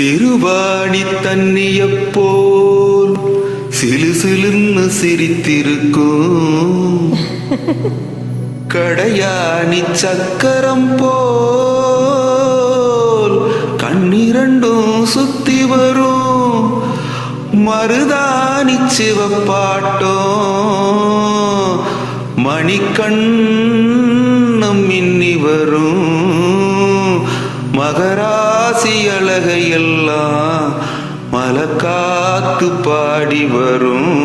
சிறுவாணி தண்ணியப்போல் சிலு சிலுன்னு சிரித்திருக்கும் கடையாணி சக்கரம் போல் கண்ணிரண்டும் சுத்தி வரும் மருதாணி சிவப்பாட்டம் மணிக்கண்ணம் மின்னி வரும் மகராசி அழகையெல்லாம் மலக்காத்து பாடி வரும்.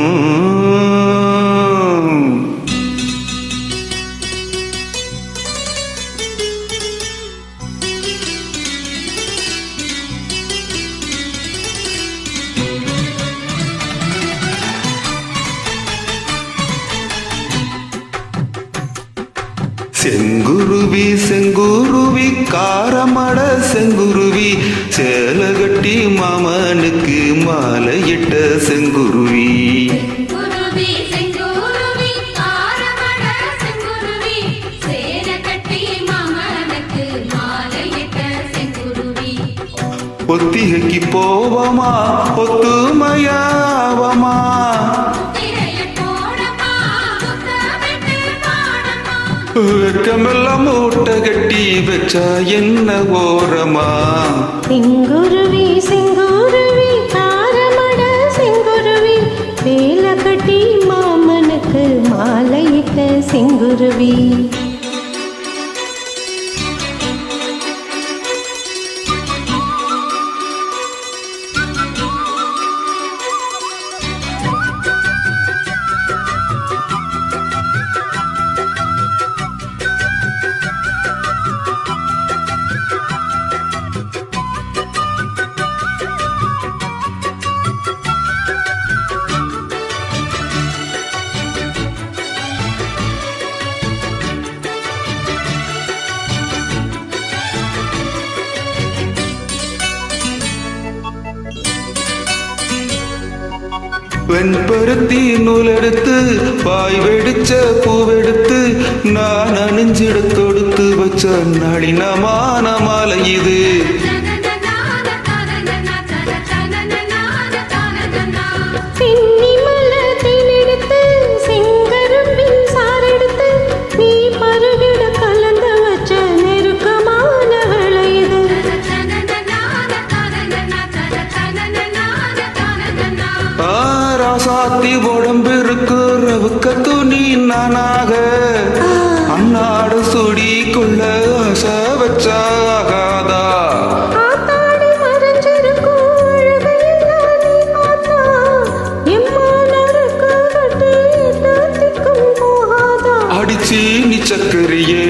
செங்குருவி செங்குருவி காரமட செங்குருவி சேலகட்டி மாமனுக்கு மாலையிட்ட செங்குருவி. ஒத்திகைக்கு போவமா ஒத்துமையாவமா வெக்கமெல்லாம் மூட்டை கட்டி வச்சா என்ன ஓரமா. செங்குருவி செங்குருவி காரமட செங்குருவி வேலை கட்டி மாமனுக்கு மாலையிட்ட செங்குருவி. வெண்பருத்தி நூலெடுத்து பாய் வெடிச்ச பூவெடுத்து நான் அணிஞ்சிட தொடுத்து வச்ச நளினமான மாலை இது. சாத்தி உடம்பு இருக்கு ரவுக்க துணி நானாக அன்னாட சுடி கொள்ள ஆசை வச்சாகாதா. அடிச்சு நீ சக்கரியே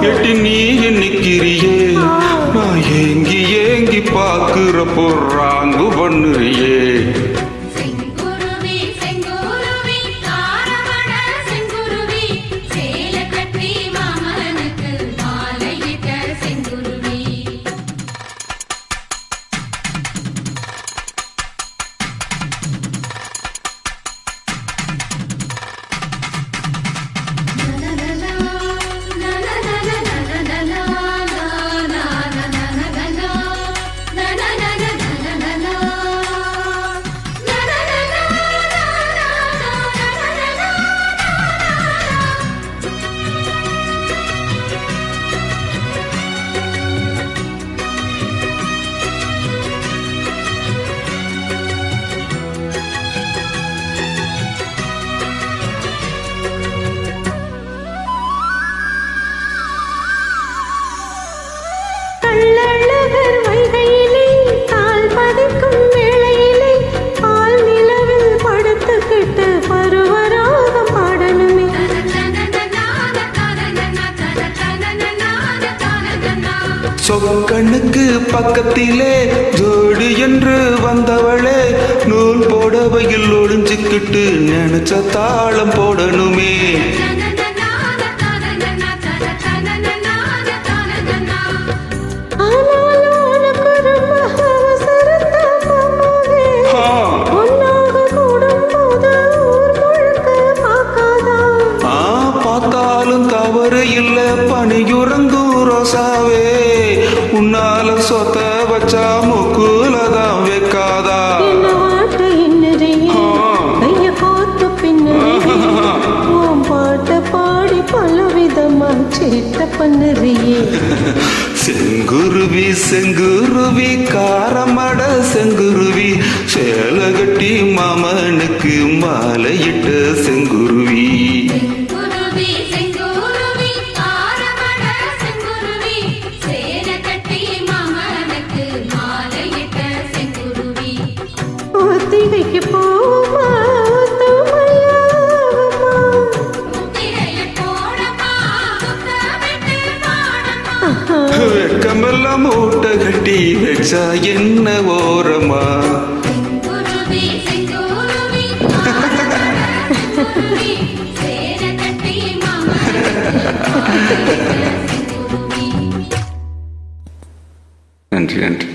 எட்டி நீ எண்ணிக்கிறியே நான் ஏங்கி ஏங்கி பாக்குற பொறாங்கு பண்ணுறியே. சொக்கண்ணுக்கு பக்கத்திலே ஜோடி என்று வந்தவளே நூல் போடவையில் ஒளிஞ்சுக்கிட்டு நினைச்ச தாளம் போடணுமே. பார்த்தாலும் தவறு இல்ல பனியுறங்கும் ரோசாவே உன்னால சொத்த வச்சா முக்குல பண்ணுறியே செங்குருவி செங்குருவி காரமட செங்குருவி சேலை கட்டி மாமனுக்கு மாலையிட்ட செங்குருவி செங்குருவி செங்குருவி ஆரமட செங்குருவி சேலை கட்டி மாமனுக்கு மாலையிட்ட செங்குருவி ஒத்திகைக்கு போமா முத்திரைய போடமா முத்தமிட்டு பாடமா வெக்கமெல்லாம் மூட்டை கட்டி வச்சா என்ன ஓரமா செங்குருவி செங்குருவி ஆரமட செங்குருவி சேலை கட்டி மாமனுக்கு மாலையிட்ட செங்குருவி நன்றி நன்றி